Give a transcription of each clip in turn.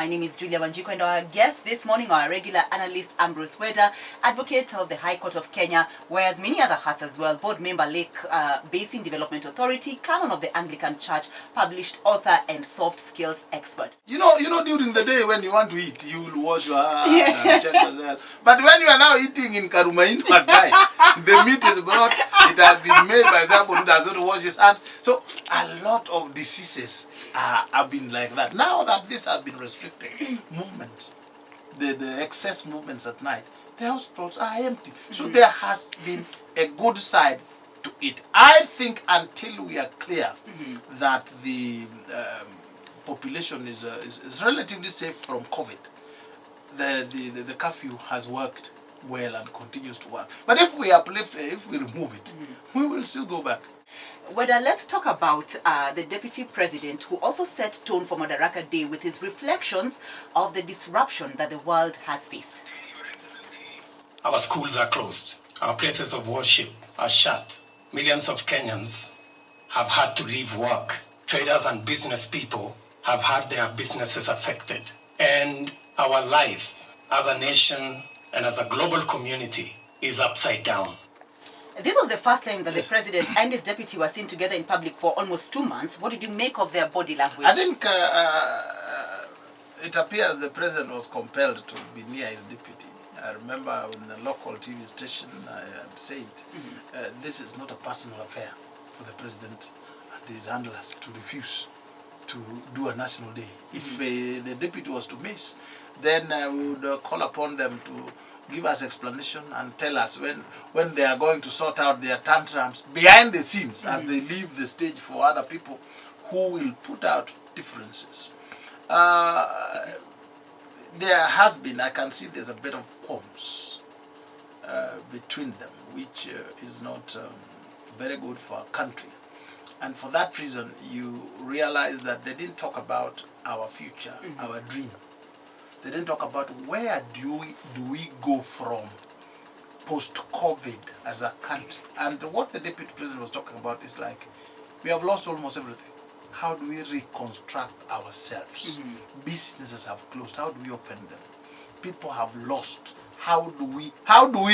My name is Julia Wanjiko, and our guest this morning, our regular analyst, Ambrose Weda, advocate of the High Court of Kenya, wears many other hats as well, board member, Lake Basin Development Authority, canon of the Anglican Church, published author, and soft skills expert. You know, during the day when you want to eat, you will wash your hands and check yourself. But when you are now eating in Karumainu at night, the meat is brought, it has been made by someone who does not wash his hands. So a lot of diseases have been like that. Now that this has been restricted, movement, the excess movements at night, the hospitals are empty. So there has been a good side to it. I think until we are clear that the population is relatively safe from COVID, the curfew has worked well and continues to work. But if we uplift, if we remove it, we will still go back. Weda, let's talk about the Deputy President, who also set tone for Madaraka Day with his reflections of the disruption that the world has faced. Our schools are closed. Our places of worship are shut. Millions of Kenyans have had to leave work. Traders and business people have had their businesses affected. And our life as a nation and as a global community is upside down. This was the first time that the President and his deputy were seen together in public for almost 2 months. What did you make of their body language? I think it appears the President was compelled to be near his deputy. I remember on the local TV station I had said, this is not a personal affair for the President and his handlers to refuse to do a national day. If the deputy was to miss, then we would call upon them to give us explanation and tell us when they are going to sort out their tantrums behind the scenes as they leave the stage for other people who will put out differences. There has been, I can see there's a bit of qualms between them, which is not very good for our country. And for that reason, you realize that they didn't talk about our future, our dream. They didn't talk about where do we go from post-COVID as a country. And what the Deputy President was talking about is like, we have lost almost everything. How do we reconstruct ourselves? Businesses have closed. How do we open them? People have lost. How do we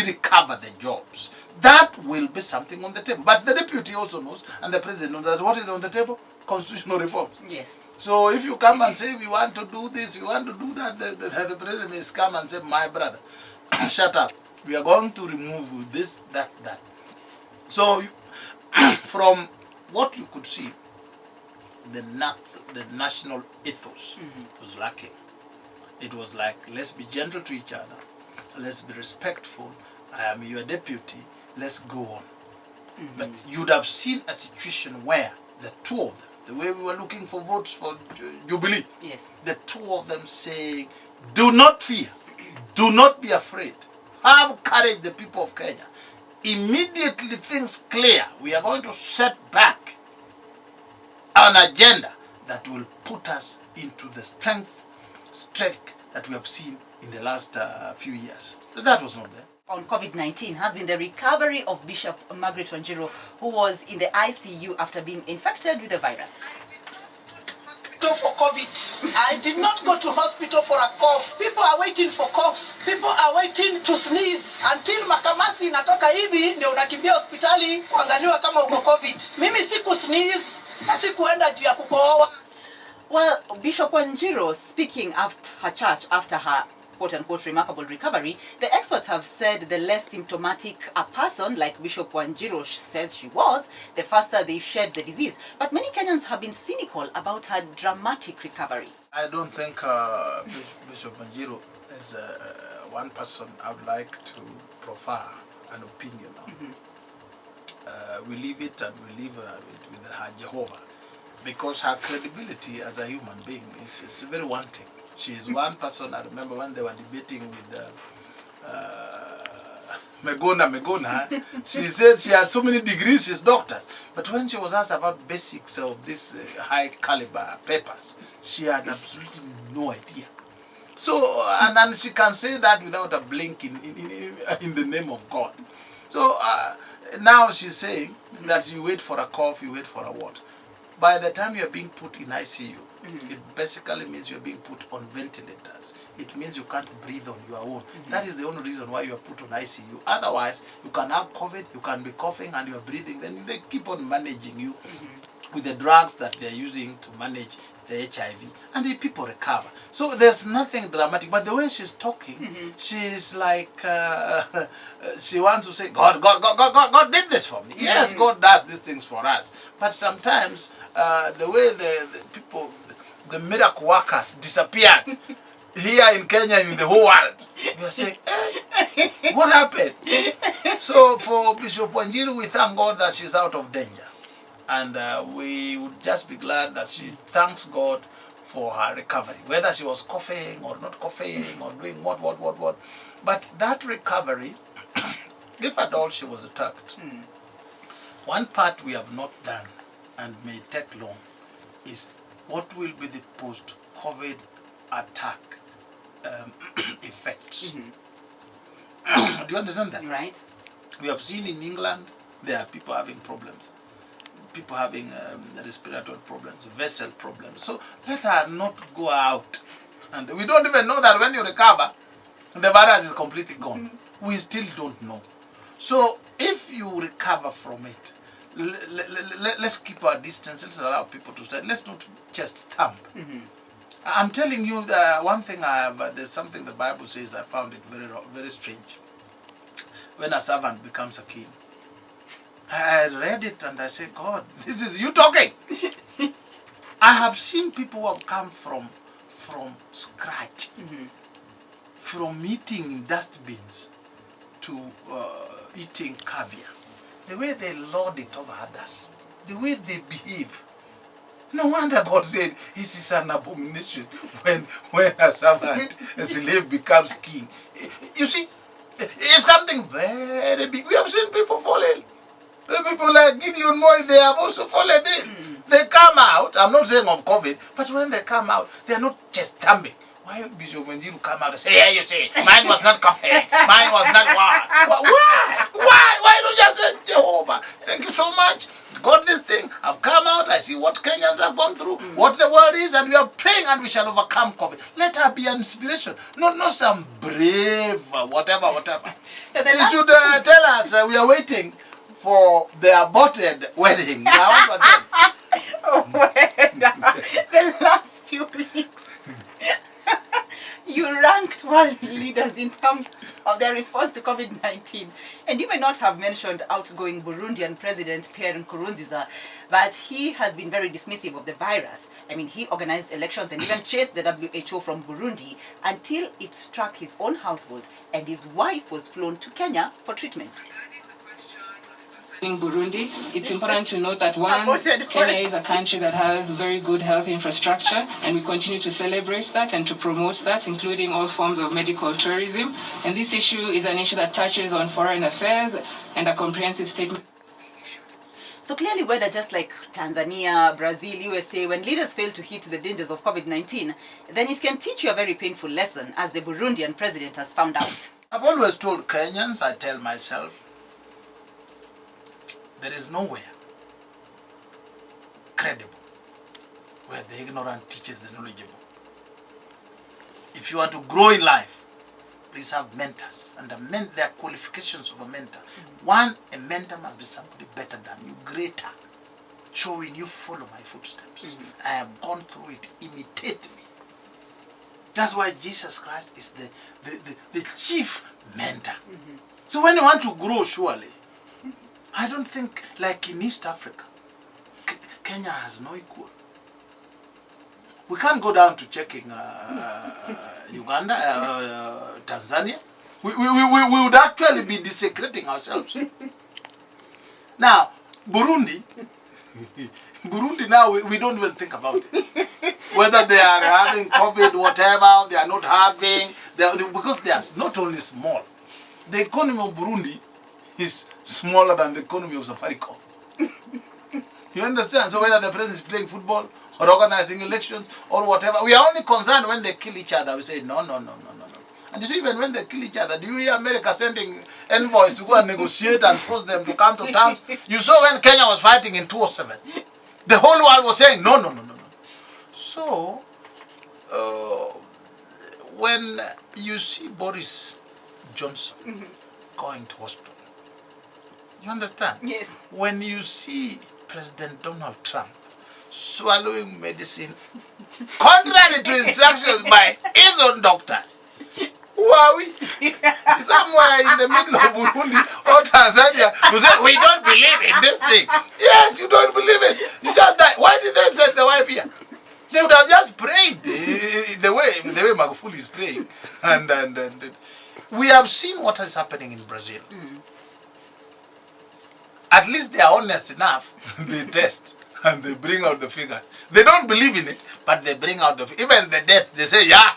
recover the jobs? That will be something on the table. But the deputy also knows, and the president knows, that what is on the table? Constitutional reforms. Yes. So if you come and say we want to do this, we want to do that, the president is come and say, my brother, shut up. We are going to remove this, that. So from what you could see, the national ethos was lacking. It was like, let's be gentle to each other. Let's be respectful. I am your deputy. Let's go on. But you'd have seen a situation where the two of them, the way we were looking for votes for Jubilee, the two of them saying, do not fear. Do not be afraid. Have courage, the people of Kenya. Immediately things clear. We are going to set back an agenda that will put us into the strength that we have seen in the last few years. So that was not there. On COVID-19 has been the recovery of Bishop Margaret Wanjiro, who was in the ICU after being infected with the virus. For COVID, I did not go to hospital for a cough. People are waiting for coughs. People are waiting to sneeze until makamasi inatoka hivi ndio unakimbia hospitali kuangaliwa kama uko COVID. Mimi siku sneeze na sikuenda juu ya kukohoa. Well, Bishop Wanjiro speaking after her church after her quote-unquote remarkable recovery, the experts have said the less symptomatic a person, like Bishop Wanjiro says she was, the faster they shed the disease. But many Kenyans have been cynical about her dramatic recovery. I don't think Bishop Wanjiro is one person I would like to proffer an opinion on. We leave it and we leave it with her Jehovah, because her credibility as a human being is very wanting. She is one person. I remember when they were debating with Megona. She said she had so many degrees, she's doctor. But when she was asked about basics of this high caliber papers, she had absolutely no idea. So, and she can say that without a blink in the name of God. So now she's saying that you wait for a cough, you wait for a what. By the time you're being put in ICU, It basically means you're being put on ventilators. It means you can't breathe on your own. That is the only reason why you are put on ICU. Otherwise, you can have COVID, you can be coughing and you're breathing, then they keep on managing you with the drugs that they're using to manage the HIV, and the people recover. So there's nothing dramatic, but the way she's talking, she's like, she wants to say, God did this for me. Yes, God does these things for us. But sometimes the way the people, the miracle workers disappeared here in Kenya and in the whole world, we are saying, hey, what happened? So for Bishop Wanjiru, we thank God that she's out of danger. And we would just be glad that she thanks God for her recovery, whether she was coughing or not coughing or doing what. But that recovery, if at all she was attacked, one part we have not done and may take long is what will be the post-COVID attack effects. Do you understand that? Right. We have seen in England, there are people having problems. People having respiratory problems, vessel problems. So let her not go out. And we don't even know that when you recover, the virus is completely gone. We still don't know. So if you recover from it, let's keep our distance. Let's allow people to stay. Let's not just thump. I'm telling you, one thing there's something the Bible says, I found it very, very strange. When a servant becomes a king, I read it and I said, God, this is you talking. I have seen people who have come from scratch, from eating dustbins to eating caviar. The way they lord it over others, the way they behave. No wonder God said it is an abomination when a servant, a slave becomes king. You see, it's something very big. We have seen people fall in. The people like Gideon Moy, they have also fallen in. They come out, I'm not saying of COVID, but when they come out, they are not just thumbing. Why Bishop Wanjiru come out and say, yeah, you see, mine was not coughing, mine was not what? Why don't you just say, Jehovah, thank you so much. Got this thing, I've come out, I see what Kenyans have gone through, what the world is, and we are praying and we shall overcome COVID. Let her be an inspiration, not some brave, whatever. You should tell us, we are waiting for the aborted wedding. The last few weeks, you ranked world leaders in terms of their response to COVID-19. And you may not have mentioned outgoing Burundian President Pierre Nkurunziza, but he has been very dismissive of the virus. I mean, he organized elections and even chased the WHO from Burundi until it struck his own household and his wife was flown to Kenya for treatment. In Burundi, it's important to note that Kenya is a country that has very good health infrastructure, and we continue to celebrate that and to promote that, including all forms of medical tourism. And this issue is an issue that touches on foreign affairs and a comprehensive statement. So clearly, Weda, just like Tanzania, Brazil, USA, when leaders fail to hit the dangers of COVID-19, then it can teach you a very painful lesson, as the Burundian president has found out. I've always told Kenyans, I tell myself, there is nowhere credible where the ignorant teaches the knowledgeable. If you want to grow in life, please have mentors. And there are qualifications of a mentor. One, a mentor must be somebody better than you, greater, showing you follow my footsteps. I have gone through it, imitate me. That's why Jesus Christ is the chief mentor. So when you want to grow, surely, I don't think, like in East Africa, Kenya has no equal. We can't go down to checking Uganda, Tanzania. We would actually be desecrating ourselves. Now, Burundi now, we don't even think about it. Whether they are having COVID, whatever, they are not having, because they are not only small. The economy of Burundi is smaller than the economy of Safaricom. You understand? So whether the president is playing football or organizing elections or whatever, we are only concerned when they kill each other. We say, no. And you see, even when they kill each other, do you hear America sending envoys to go and negotiate and force them to come to terms? You saw when Kenya was fighting in 2007. The whole world was saying, no. So, when you see Boris Johnson going to hospital, you understand? Yes. When you see President Donald Trump swallowing medicine contrary to instructions by his own doctors, who are we? Somewhere in the middle of Burundi or Tanzania, you say, we don't believe in this thing. Yes, you don't believe it. You just die. Why did they send the wife here? They would have just prayed the way Magufuli is praying. And we have seen what is happening in Brazil. At least they are honest enough. They test and they bring out the figures. They don't believe in it, but they bring out the even the deaths. They say, yeah,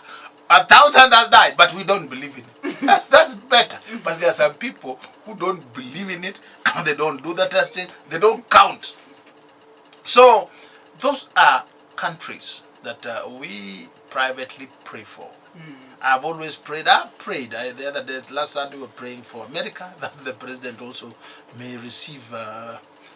1,000 has died, but we don't believe in it. That's better. But there are some people who don't believe in it. They don't do the testing. They don't count. So those are countries that we privately pray for. I've always prayed. The other day, last Sunday, we were praying for America, that the president also may receive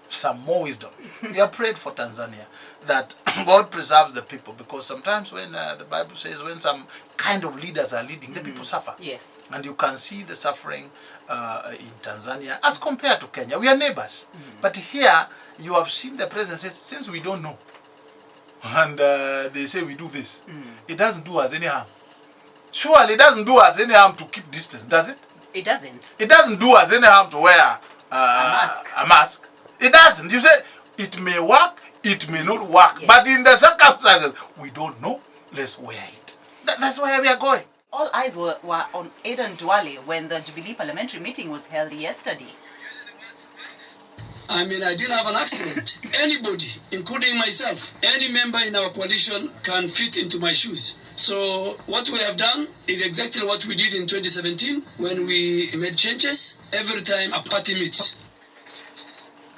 some more wisdom. We have prayed for Tanzania, that God preserves the people, because sometimes when the Bible says when some kind of leaders are leading, the people suffer. Yes. And you can see the suffering in Tanzania as compared to Kenya. We are neighbors. But here, you have seen the president says, since we don't know, and they say we do this, it doesn't do us any harm. Surely it doesn't do us any harm to keep distance, does it? It doesn't. It doesn't do us any harm to wear a mask. It doesn't. You say it may work, it may not work. Yes. But in the circumstances, we don't know. Let's wear it. That's where we are going. All eyes were on Aden Duale when the Jubilee parliamentary meeting was held yesterday. I mean, I didn't have an accident. Anybody, including myself, any member in our coalition can fit into my shoes. So what we have done is exactly what we did in 2017 when we made changes every time a party meets.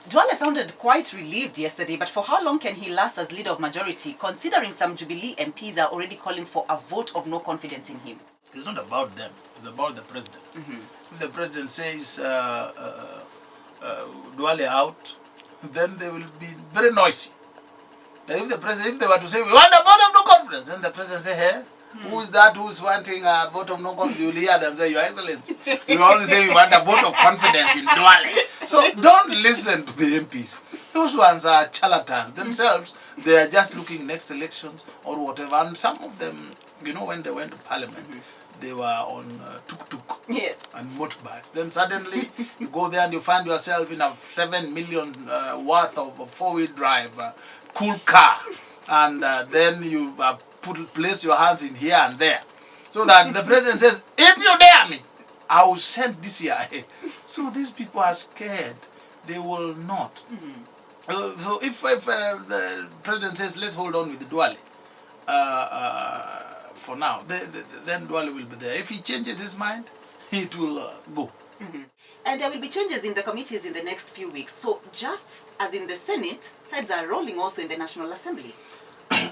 Duale sounded quite relieved yesterday, but for how long can he last as leader of majority, considering some Jubilee MPs are already calling for a vote of no confidence in him? It's not about them. It's about the president. If the president says Duale out, then they will be very noisy. And if they were to say, we want a vote of no confidence, then the president say, hey, who is that who is wanting a vote of no confidence? You will hear them say, Your Excellency, you only say you want a vote of confidence in Duale. So don't listen to the MPs. Those ones are charlatans themselves. They are just looking next elections or whatever. And some of them, you know, when they went to parliament, they were on tuk-tuk and motorbikes. Then suddenly you go there and you find yourself in a 7 million worth of a four-wheel drive cool car, and then you place your hands in here and there, so that the president says, if you dare me, I will send this here. So these people are scared. They will not. So if the president says, let's hold on with Duale for now, then Duale will be there. If he changes his mind, it will go. And there will be changes in the committees in the next few weeks. So just as in the Senate, heads are rolling also in the National Assembly.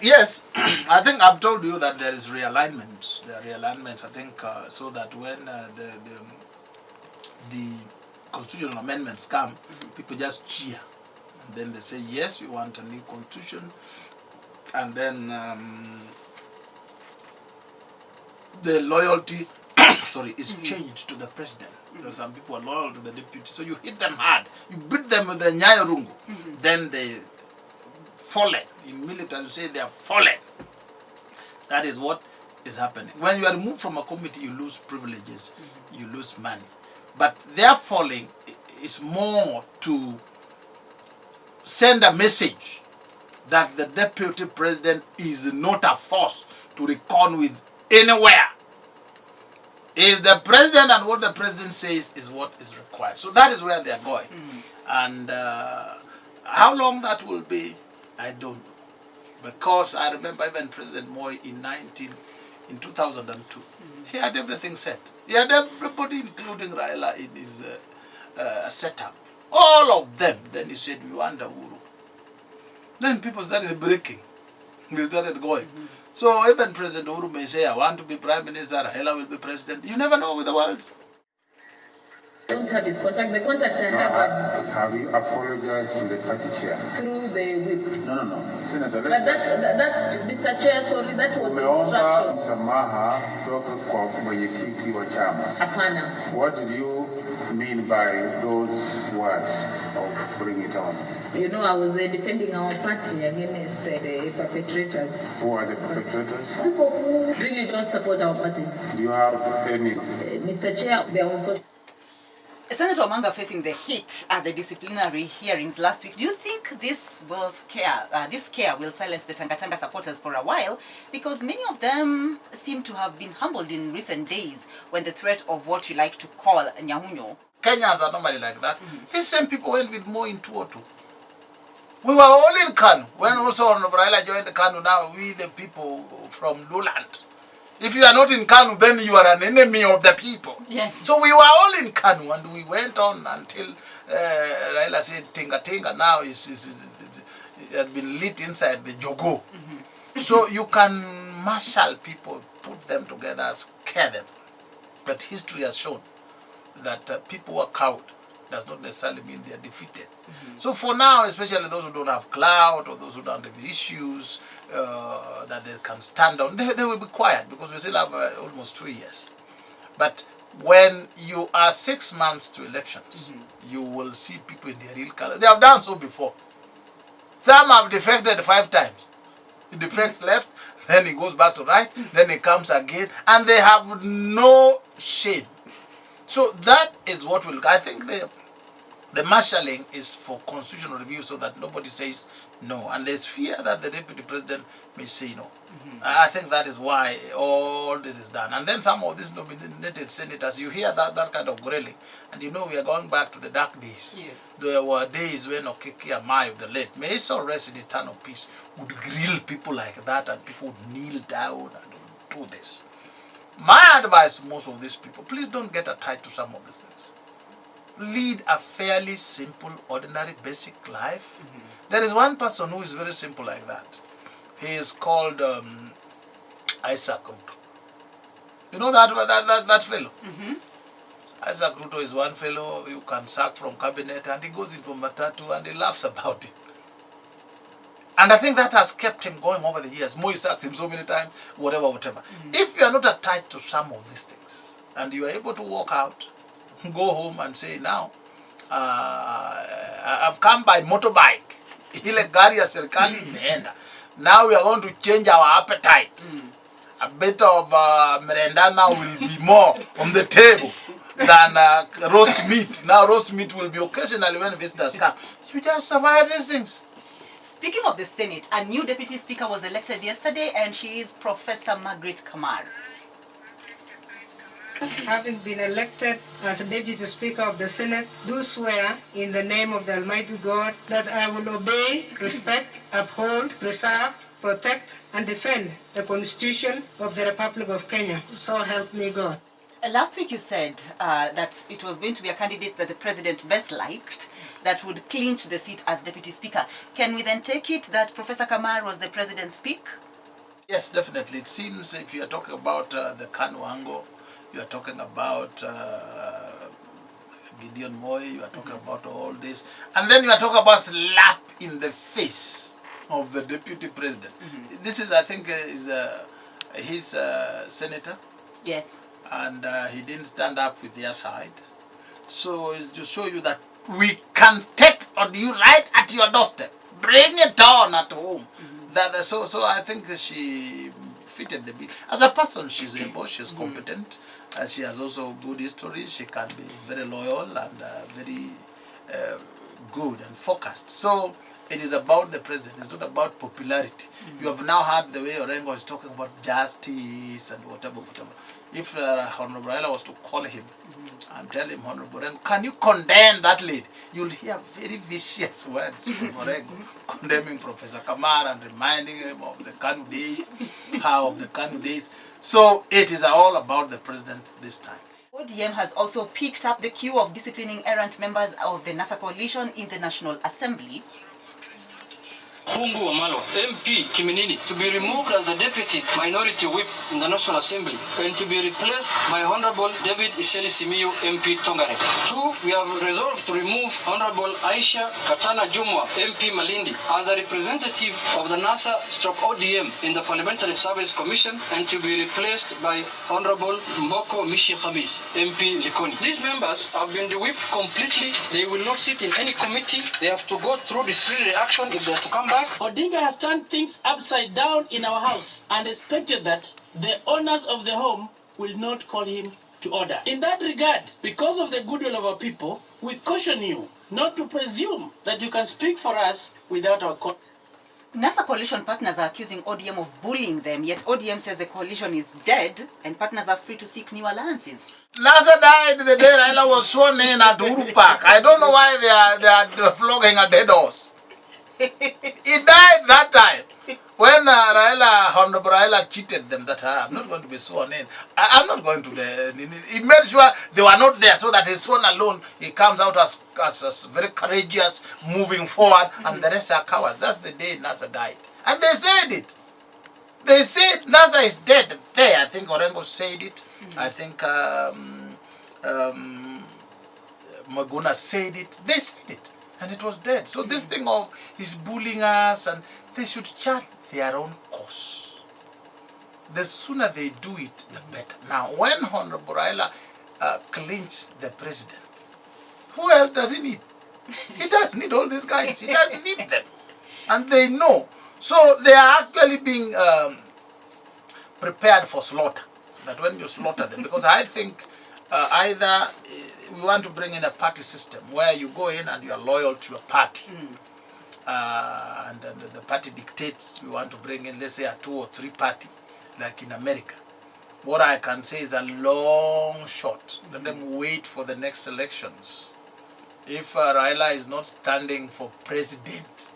Yes, I think I've told you that there is realignment. There are realignments, I think, so that when the constitutional amendments come, people just cheer. And then they say, yes, we want a new constitution. And then the loyalty is changed to the president. Some people are loyal to the deputy, so you hit them hard. You beat them with the nyayarungu. Then they fallen. In military, you say they are fallen. That is what is happening. When you are removed from a committee, you lose privileges, you lose money. But their falling is more to send a message that the deputy president is not a force to reckon with anywhere. Is the president, and what the president says is what is required. So that is where they are going. And how long that will be, I don't know. Because I remember even President Moi in 2002, he had everything set. He had everybody, including Raila, in his setup. All of them. Then he said, we want a Uhuru. Then people started breaking. They started going. So even President Uhuru may say, I want to be Prime Minister, Raila will be President. You never know with the world. Don't have his contact. The contact I have. Have you apologized to the party chair? Through the whip. No. Senator, But that's Mr. Chair, sorry, that was the umeomba instruction. msamaha kutoka kwa mwenyekiti wa chama. Hapana. What did you mean by those words of bring it on? You know, I was defending our party against the perpetrators. Who are the perpetrators? People who really don't support our party. Do you have any? Mr. Chair, there was also... Senator Omanga facing the heat at the disciplinary hearings last week. Do you think this scare will silence the Tanga supporters for a while? Because many of them seem to have been humbled in recent days when the threat of what you like to call Nyahunyo. Kenyans are normally like that. These same people went with more in 202. We were all in Kanu. When also Honorable Raila joined the Kanu, now we the people from Luland. If you are not in Kanu, then you are an enemy of the people. Yes. So we were all in Kanu, and we went on until Raila said, Tinga Tinga now it has been lit inside the Jogo. So you can marshal people, put them together, scare them. But history has shown that people who are cowed does not necessarily mean they are defeated. So for now, especially those who don't have clout or those who don't have issues that they can stand on, they will be quiet because we still have almost 2 years. But when you are 6 months to elections, you will see people in their real color. They have done so before. Some have defected 5 times. He defects left, then he goes back to right, then he comes again, and they have no shame. So that is what will, I think the marshalling is for constitutional review so that nobody says no. And there's fear that the deputy president may say no. I think that is why all this is done. And then some of these nominated senators, you hear that kind of grilling. And you know we are going back to the dark days. Yes. There were days when Okeke Amai, the late, may his soul rest in eternal peace, would grill people like that and people would kneel down and do this. My advice to most of these people, please don't get attached to some of these things. Lead a fairly simple, ordinary, basic life. There is one person who is very simple like that. He is called Isaac Ruto. You know that fellow? Isaac Ruto is one fellow you can sack from cabinet and he goes into Matatu and he laughs about it. And I think that has kept him going over the years. Moi sacked him so many times, whatever. If you are not attached to some of these things, and you are able to walk out, go home and say, now, I've come by motorbike. Ile gari ya serikali imeenda. Now we are going to change our appetite. A bit of merenda now will be more on the table than roast meat. Now roast meat will be occasionally when visitors come. You just survive these things. Speaking of the Senate, a new deputy speaker was elected yesterday, and she is Professor Margaret Kamar. Having been elected as a deputy speaker of the Senate, do swear in the name of the Almighty God that I will obey, respect, uphold, preserve, protect, and defend the Constitution of the Republic of Kenya. So help me God. Last week you said that it was going to be a candidate that the president best liked that would clinch the seat as deputy speaker. Can we then take it that Professor Kamar was the president's pick? Yes, definitely. It seems if you are talking about the Kanu angle, you are talking about Gideon Moi, you are talking about all this. And then you are talking about slap in the face of the deputy president. This is, I think, his senator. Yes. And he didn't stand up with their side. So it's to show you that we can take on you right at your doorstep. Bring it on at home. So I think she fitted the bill. As a person, she's able, she's competent. She has also good history. She can be very loyal and very good and focused. So it is about the president. It's not about popularity. You have now heard the way Orengo is talking about justice and whatever. If Honorable Raila was to call him and tell him, Honorable Orengo, can you condemn that lady? You'll hear very vicious words from Orengo condemning Professor Kamar and reminding him of the Kanu days, So it is all about the president this time. ODM has also picked up the queue of disciplining errant members of the NASA coalition in the National Assembly. Fungu Wamalo, MP Kiminini, to be removed as the Deputy Minority Whip in the National Assembly and to be replaced by Honorable David Iseli Simiyu, MP Tongare. 2, we have resolved to remove Honorable Aisha Katana Jumwa, MP Malindi, as a representative of the NASA/ODM in the Parliamentary Service Commission and to be replaced by Honorable Mboko Mishi Khamis, MP Likoni. These members have been whipped completely. They will not sit in any committee. They have to go through disciplinary action if they are to come back. Odinga has turned things upside down in our house and expected that the owners of the home will not call him to order. In that regard, because of the goodwill of our people, we caution you not to presume that you can speak for us without our consent. NASA coalition partners are accusing ODM of bullying them, yet ODM says the coalition is dead and partners are free to seek new alliances. NASA died the day Raila was sworn in at Uhuru Park. I don't know why they are flogging a dead horse. He died that time when Honorable Raila cheated them that I'm not going to be sworn in. I'm not going to he made sure they were not there so that his sworn alone, he comes out as very courageous, moving forward, and the rest are cowards. That's the day NASA died. And they said it. They said NASA is dead. There, I think Orengo said it. I think Maguna said it. They said it. And it was dead. So this thing of he's bullying us, and they should chart their own course. The sooner they do it, the better. Now, when Honorable Raila clinched the president, who else does he need? He doesn't need all these guys. He doesn't need them. And they know. So they are actually being prepared for slaughter. So that when you slaughter them, because I think either we want to bring in a party system where you go in and you are loyal to your party. And the party dictates we want to bring in, let's say, a 2 or 3 party, like in America. What I can say is a long shot. Let them wait for the next elections. If Raila is not standing for president,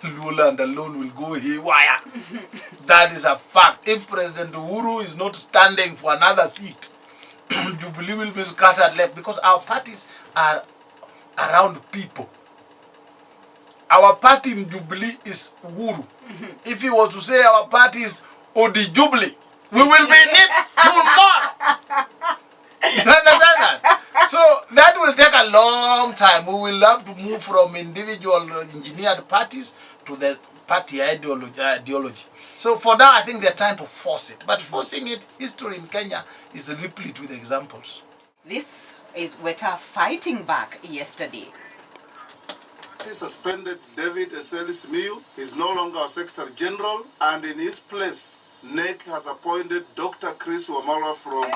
Lula and alone will go haywire. That is a fact. If President Uhuru is not standing for another seat, Jubilee will be scattered left, because our parties are around people. Our party in Jubilee is Uhuru. If he was to say our party is Odi Jubilee, we will be in it tomorrow. You understand that? So that will take a long time. We will have to move from individual engineered parties to the party ideology. So for that, I think they're trying to force it. But forcing it, history in Kenya is replete with examples. This is Weda fighting back yesterday. He suspended David Eseli Simiyu. He's no longer a Secretary General, and in his place, NEC has appointed Dr. Chris Wamala from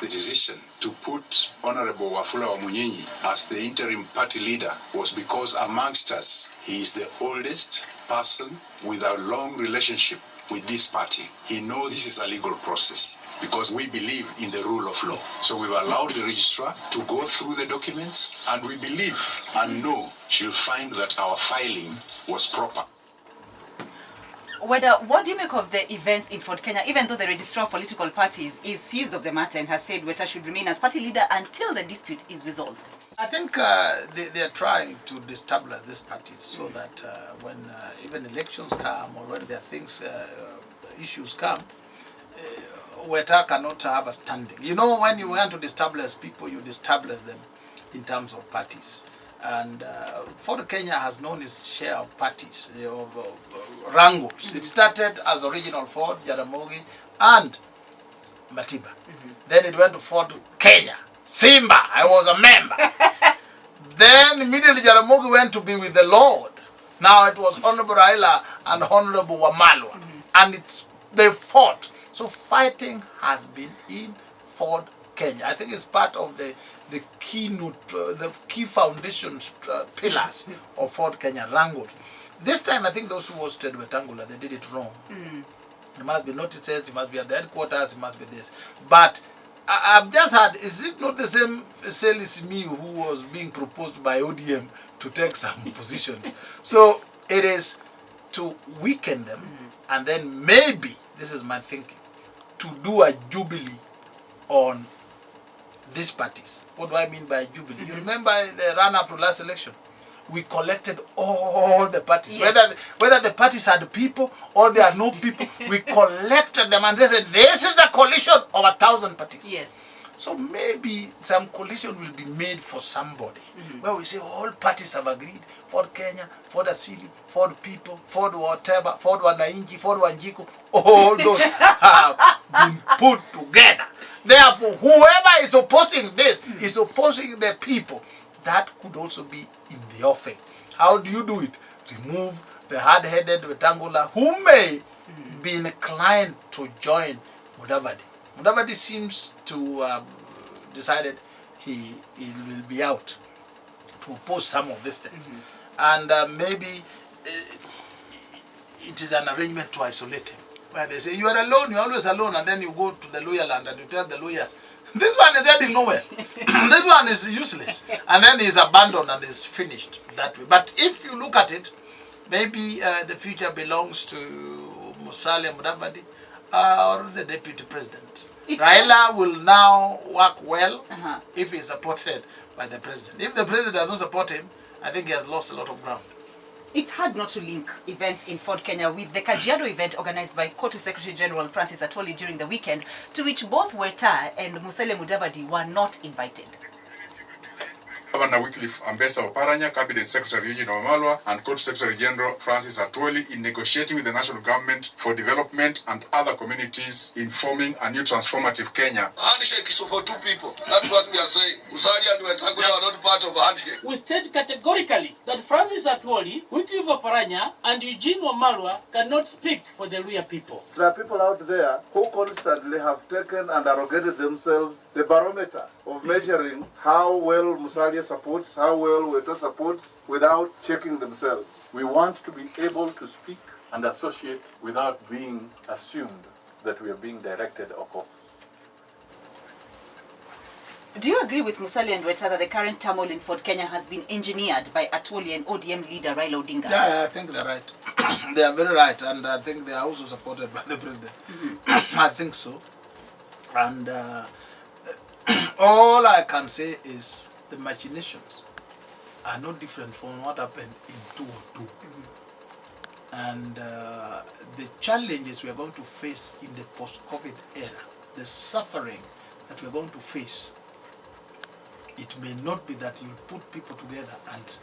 The decision to put Honorable Wafula Wamunyinyi as the interim party leader was because amongst us, he is the oldest person with a long relationship with this party. He knows this is a legal process because we believe in the rule of law. So we've allowed the registrar to go through the documents, and we believe and know she'll find that our filing was proper. Weda, what do you make of the events in Fort Kenya, even though the registrar of political parties is seized of the matter and has said Weda should remain as party leader until the dispute is resolved? I think they are trying to destabilize this party so that when even elections come or when there are things, issues come, Weda cannot have a standing. You know, when you want to destabilize people, you destabilize them in terms of parties. And Fort Kenya has known its share of parties, of wrangles. It started as original Fort, Jaramogi, and Matiba. Then it went to Fort Kenya, Simba. I was a member. Then immediately Jaramogi went to be with the Lord. Now it was Honorable Raila and Honorable Wamalwa. And they fought. So fighting has been in Fort Kenya. I think it's part of the keynote, the key foundation pillars of Fort Kenya wrangled. This time, I think those who hosted Wetangula, they did it wrong. It must be notices, it must be at the headquarters, it must be this. But I've just heard, is it not the same Eseli Simiyu who was being proposed by ODM to take some positions? So it is to weaken them, and then maybe, this is my thinking, to do a jubilee on these parties. What do I mean by jubilee? You remember the run-up to last election, we collected all the parties. Yes. Whether the parties had people or there are no people, we collected them and they said, this is a coalition of 1,000 parties. Yes. So maybe some coalition will be made for somebody, where we say all parties have agreed, Ford Kenya, Ford Asili, Ford People, Ford whatever, Ford Wanainji, Ford Wanjiku, all those have been put together. Therefore, whoever is opposing this is opposing the people. That could also be in the offing. How do you do it? Remove the hard-headed Wetangula who may be inclined to join Mudavadi. Mudavadi seems to have decided he will be out to oppose some of these things. And maybe it is an arrangement to isolate him. Where they say, you are alone, you are always alone, and then you go to the lawyer land and you tell the lawyers, this one is heading nowhere. This one is useless. And then he's abandoned and is finished that way. But if you look at it, maybe the future belongs to Musalia Mudavadi or the deputy president. Raila will now work well if he's supported by the president. If the president does not support him, I think he has lost a lot of ground. It's hard not to link events in Ford Kenya with the Kajiado event organized by KOTU Secretary General Francis Atwoli during the weekend, to which both Weta and Musalia Mudavadi were not invited. Governor Wycliffe Ambassador Oparanya, Cabinet Secretary Eugene Wamalwa, and Court Secretary General Francis Atwoli in negotiating with the national government for development and other communities in forming a new transformative Kenya. Handshake is for two people. That's what we are saying. Musalia and Wetangula are not part of a handshake. We state categorically that Francis Atwoli, Wycliffe Oparanya, and Eugene Wamalwa cannot speak for the Luhya people. There are people out there who constantly have taken and arrogated themselves the barometer of measuring how well Musalia supports, how well Weta supports, without checking themselves. We want to be able to speak and associate without being assumed that we are being directed or copied. Do you agree with Musalia and Weta that the current turmoil in Ford Kenya has been engineered by Atwoli and ODM leader Raila Odinga? Yeah, I think they're right. They are very right, and I think they are also supported by the president. I think so. And all I can say is the machinations are no different from what happened in 2002. And the challenges we are going to face in the post-COVID era, the suffering that we are going to face, it may not be that you put people together and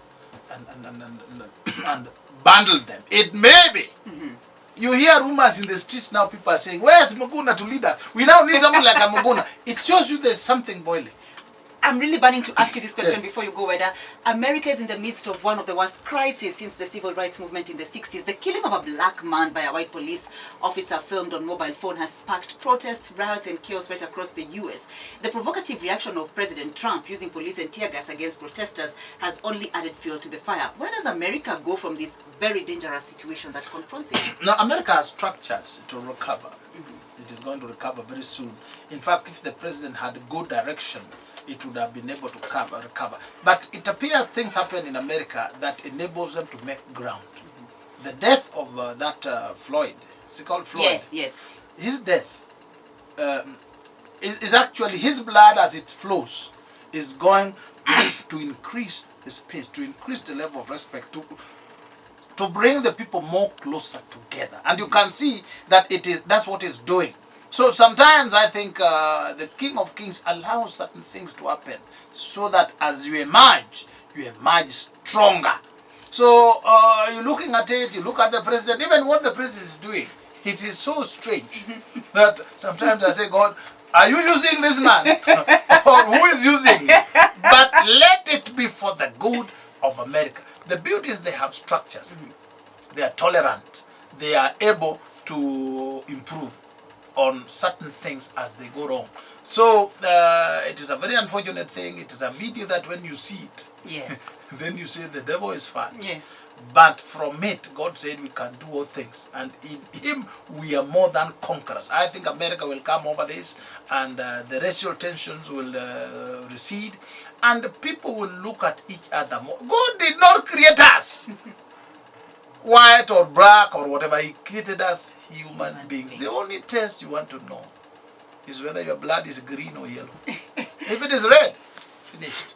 bundle them. It may be. You hear rumors in the streets now, people are saying, where's Muguna to lead us? We now need someone like a Muguna. It shows you there's something boiling. I'm really burning to ask you this question Yes. before you go, Weda. America is in the midst of one of the worst crises since the civil rights movement in the 60s. The killing of a black man by a white police officer filmed on mobile phone has sparked protests, riots, and chaos right across the US. The provocative reaction of President Trump using police and tear gas against protesters has only added fuel to the fire. Where does America go from this very dangerous situation that confronts it? Now, America has structures to recover. It is going to recover very soon. In fact, if the president had good direction, it would have been able to recover. But it appears things happen in America that enables them to make ground. The death of that Floyd, is he called Floyd? Yes, yes. His death is actually, his blood as it flows is going to increase his pace, to increase the level of respect, to bring the people more closer together. And you can see that that's what it's doing. So sometimes I think the King of Kings allows certain things to happen so that as you emerge stronger. So you're looking at it, you look at the president, even what the president is doing, it is so strange that sometimes I say, God, are you using this man? Or who is using him? But let it be for the good of America. The beauty is they have structures. They are tolerant. They are able to improve on certain things as they go wrong. So it is a very unfortunate thing. It is a video that when you see it, yes, then you say the devil is fat. Yes. But from it, God said we can do all things. And in Him, we are more than conquerors. I think America will come over this, and the racial tensions will recede, and people will look at each other more. God did not create us white or black or whatever. He created us human beings. The only test you want to know is whether your blood is green or yellow. If it is red, finished.